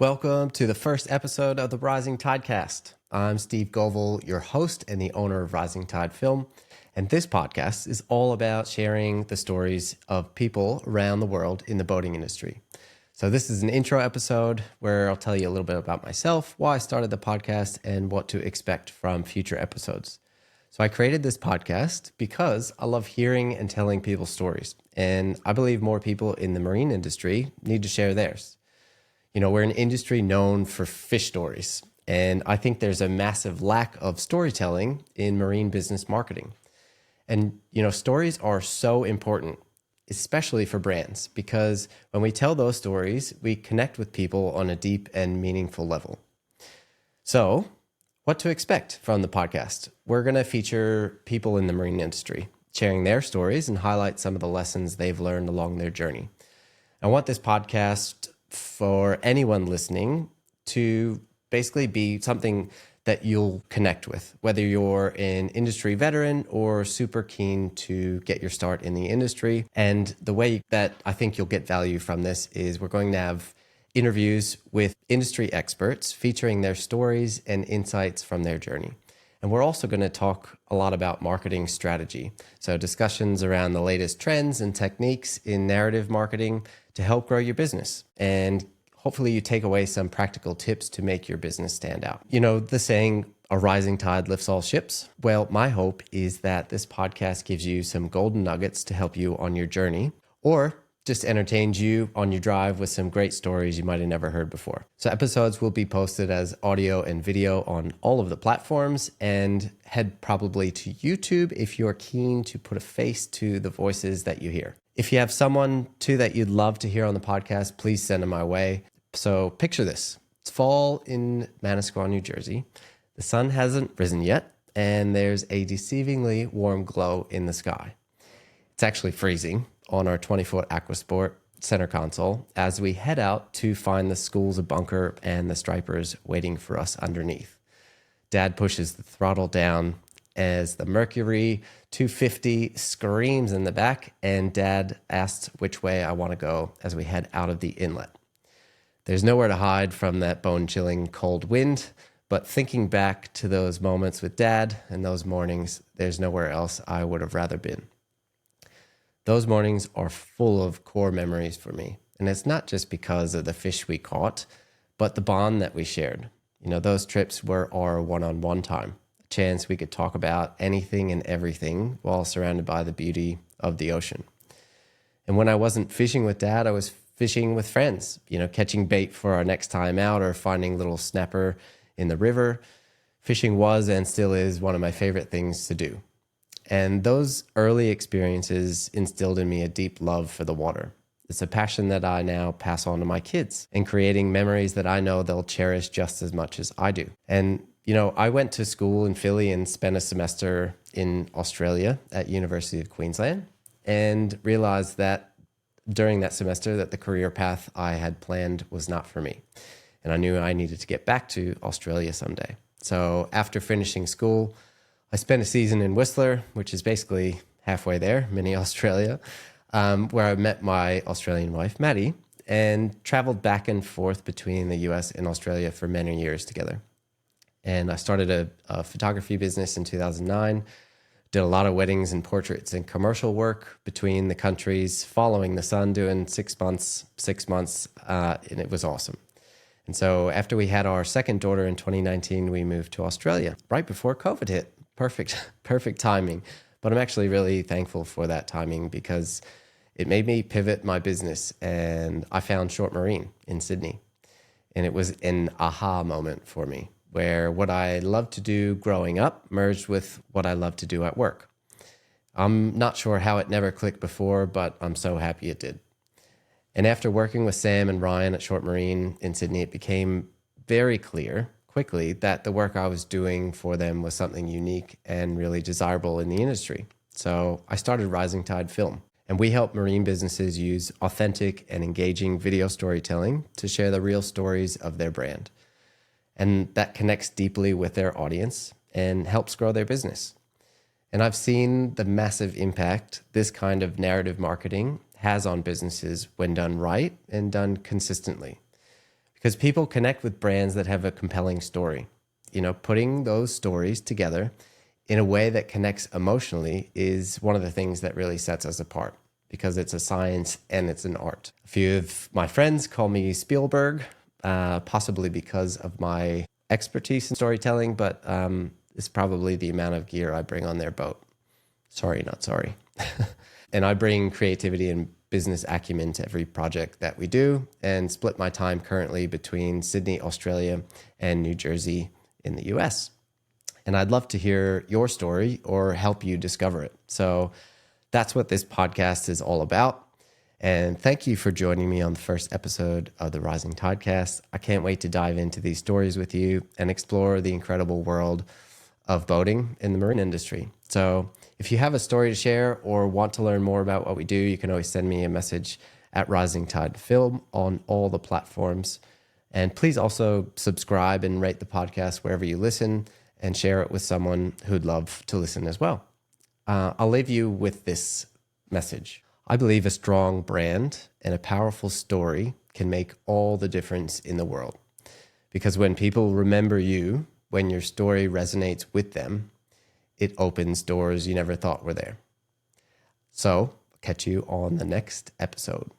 Welcome to the first episode of the Rising Tidecast. I'm Steve Govel, your host and the owner of Rising Tide Film. And this podcast is all about sharing the stories of people around the world in the boating industry. So this is an intro episode where I'll tell you a little bit about myself, why I started the podcast, and what to expect from future episodes. So I created this podcast because I love hearing and telling people's stories. And I believe more people in the marine industry need to share theirs. You know, we're an industry known for fish stories, and I think there's a massive lack of storytelling in marine business marketing. And, you know, stories are so important, especially for brands, because when we tell those stories, we connect with people on a deep and meaningful level. So, what to expect from the podcast? We're going to feature people in the marine industry, sharing their stories and highlight some of the lessons they've learned along their journey. I want this podcast for anyone listening to basically be something that you'll connect with, whether you're an industry veteran or super keen to get your start in the industry. And the way that I think you'll get value from this is we're going to have interviews with industry experts featuring their stories and insights from their journey. And we're also going to talk a lot about marketing strategy. So discussions around the latest trends and techniques in narrative marketing to help grow your business. And hopefully you take away some practical tips to make your business stand out. You know, the saying, a rising tide lifts all ships. Well, my hope is that this podcast gives you some golden nuggets to help you on your journey, or just entertains you on your drive with some great stories you might have never heard before. So episodes will be posted as audio and video on all of the platforms, and head probably to YouTube if you're keen to put a face to the voices that you hear. If you have someone too that you'd love to hear on the podcast, please send them my way. So picture this. It's fall in Manasquan, New Jersey. The sun hasn't risen yet, and there's a deceivingly warm glow in the sky. It's actually freezing on our 20-foot Aquasport center console as we head out to find the schools of bunker and the stripers waiting for us underneath. Dad pushes the throttle down as the Mercury 250 screams in the back, and Dad asks which way I want to go as we head out of the inlet. There's nowhere to hide from that bone-chilling cold wind, but thinking back to those moments with Dad and those mornings, there's nowhere else I would have rather been. Those mornings are full of core memories for me. And it's not just because of the fish we caught, but the bond that we shared. You know, those trips were our one-on-one time, a chance we could talk about anything and everything while surrounded by the beauty of the ocean. And when I wasn't fishing with Dad, I was fishing with friends, you know, catching bait for our next time out or finding little snapper in the river. Fishing was and still is one of my favorite things to do. And those early experiences instilled in me a deep love for the water. It's a passion that I now pass on to my kids, and creating memories that I know they'll cherish just as much as I do. And, you know, I went to school in Philly and spent a semester in Australia at University of Queensland, and realized that during that semester that the career path I had planned was not for me. And I knew I needed to get back to Australia someday. So after finishing school, I spent a season in Whistler, which is basically halfway there, mini Australia, where I met my Australian wife, Maddie, and traveled back and forth between the US and Australia for many years together. And I started a photography business in 2009, did a lot of weddings and portraits and commercial work between the countries, following the sun, doing 6 months, and it was awesome. And so after we had our second daughter in 2019, we moved to Australia right before COVID hit. Perfect timing. But I'm actually really thankful for that timing because it made me pivot my business, and I found Short Marine in Sydney. And it was an aha moment for me, where what I loved to do growing up merged with what I love to do at work. I'm not sure how it never clicked before, but I'm so happy it did. And after working with Sam and Ryan at Short Marine in Sydney, it became very clear quickly that the work I was doing for them was something unique and really desirable in the industry. So I started Rising Tide Film, and we help marine businesses use authentic and engaging video storytelling to share the real stories of their brand. And that connects deeply with their audience and helps grow their business. And I've seen the massive impact this kind of narrative marketing has on businesses when done right and done consistently. because people connect with brands that have a compelling story. Putting those stories together in a way that connects emotionally is one of the things that really sets us apart, because it's a science and it's an art. A few of my friends call me Spielberg, possibly because of my expertise in storytelling, but it's probably the amount of gear I bring on their boat. Sorry, not sorry. And I bring creativity and business acumen to every project that we do, and split my time currently between Sydney, Australia, and New Jersey in the US. And I'd love to hear your story or help you discover it. So that's what this podcast is all about. And thank you for joining me on the first episode of the Rising Tidecast. I can't wait to dive into these stories with you and explore the incredible world of boating in the marine industry. So if you have a story to share or want to learn more about what we do, you can always send me a message at Rising Tide Film on all the platforms. And please also subscribe and rate the podcast wherever you listen, and share it with someone who'd love to listen as well. I'll leave you with this message. I believe a strong brand and a powerful story can make all the difference in the world. Because when people remember you, when your story resonates with them, it opens doors you never thought were there. So, catch you on the next episode.